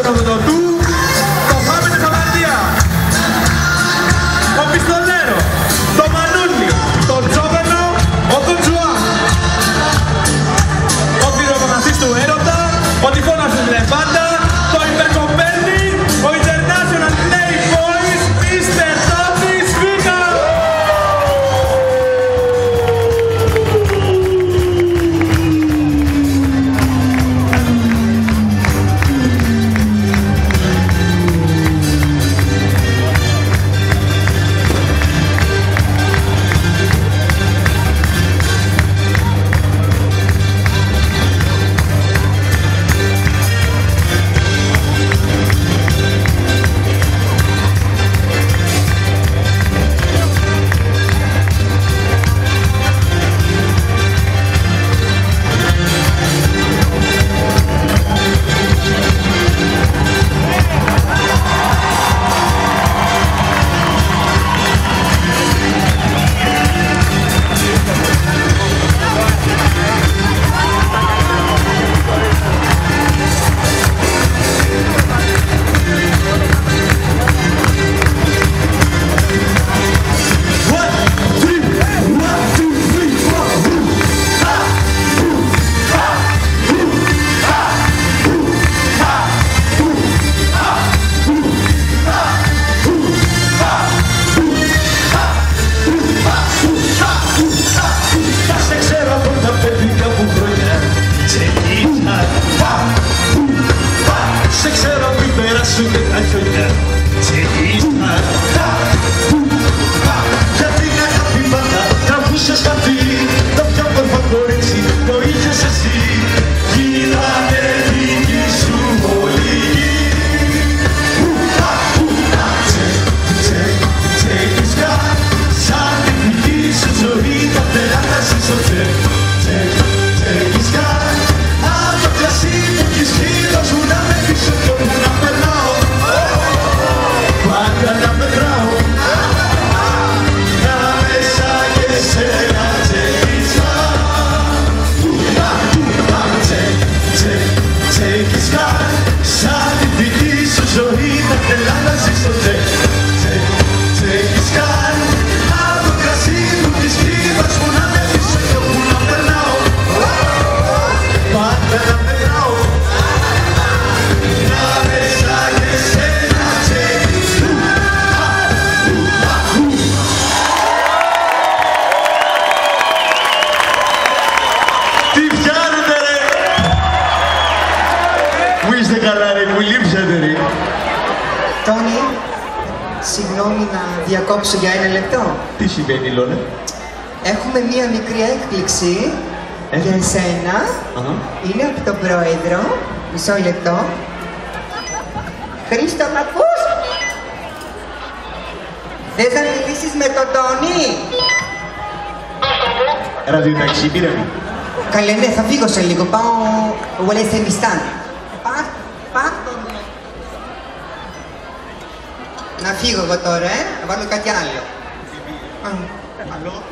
τον Οδοντού, το Φάμε τη Χαμαρτία, ο Πιστολέρο, το Μανούνι, το Τζόβενο, ο Κουτζουά, ο πυρομαχαστής του έρωτα, ο τυφώνας της Λεβάντα, το Υπερκοπέρνη, ο International Playboys, Mr. Tony Σφίκα. Τόνι, συγγνώμη να διακόψω για ένα λεπτό. Τι συμβαίνει, Λόνα? Έχουμε μία μικρή έκπληξη για εσένα. Είναι από τον πρόεδρο. Μισό λεπτό. Χρήστο, μ' ακούς? Θες να μιλήσεις με τον Τόνι? Ραδιοταξί, πήρε μου. Καλέ, ναι, θα φύγω σε λίγο. Πάω Ουαλεσεμιστάν. Να φύγω εγώ τώρα, να βάλω κάτι άλλο. Άλλο.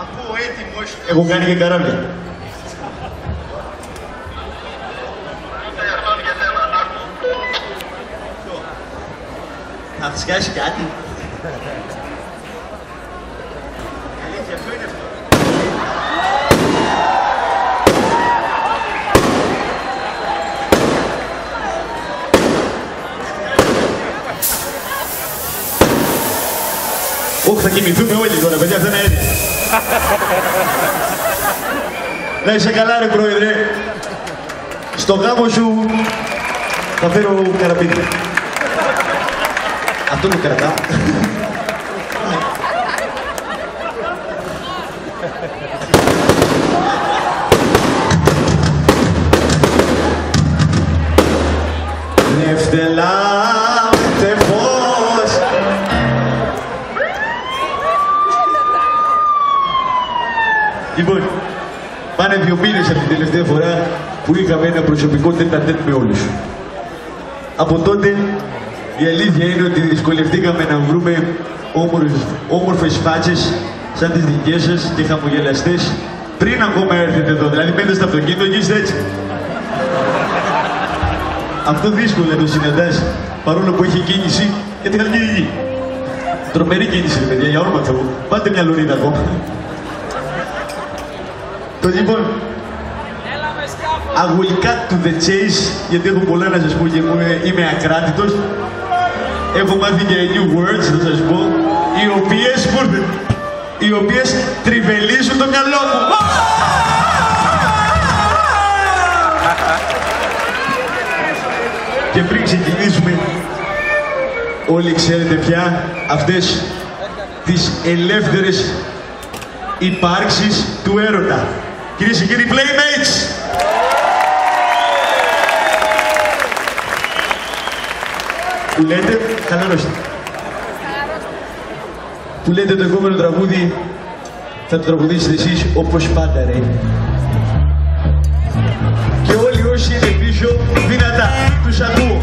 Ακούω έτοιμος. Έχω κάνει και καράβια. Θα φυσικάσει κάτι. Αλήθεια, ποιο είναι αυτό? Όχι, θα κοιμηθούμε όλοι τώρα, παιδιά, αυτό είναι έτοιμο. Να είσαι καλά, ρε πρόεδρε. Στο γάμο σου θα φέρω καραπίτι. Αυτό το κρατάω. Νευτελά. Λοιπόν, πάνε 2 μήνες από την τελευταία φορά που είχαμε ένα προσωπικό τέτα-τέτ με όλους. Από τότε η αλήθεια είναι ότι δυσκολευτήκαμε να βρούμε όμορφες φάτσες σαν τις δικές σας και χαμογελαστές πριν ακόμα έρθετε εδώ. Δηλαδή μπαίνετε στο αυτοκίνητο και είστε έτσι. Αυτό δύσκολο να το συναντάς, παρόλο που έχει κίνηση, γιατί θα γίνει. Τρομερή κίνηση, ρε παιδιά, για όνομα Θεού. Πάτε μια λωρίδα ακόμα. Το λοιπόν, I will cut to the chase, γιατί έχω πολλά να σας πω και είμαι ακράτητος. Έχω μάθει και new words, θα σας πω, οι οποίες τριβελίζουν το μυαλό μου. Και πριν ξεκινήσουμε, όλοι ξέρετε πια αυτές τις ελεύθερες υπάρξεις του έρωτα. Κυρίες και κύριοι, Playmates! Που λέτε, χαλαρώστε. Που λέτε το επόμενο τραγούδι θα το τραγουδήσετε εσείς όπως πάντα, ρε. Και όλοι όσοι είναι πίσω, δυνατά, τους ακούω.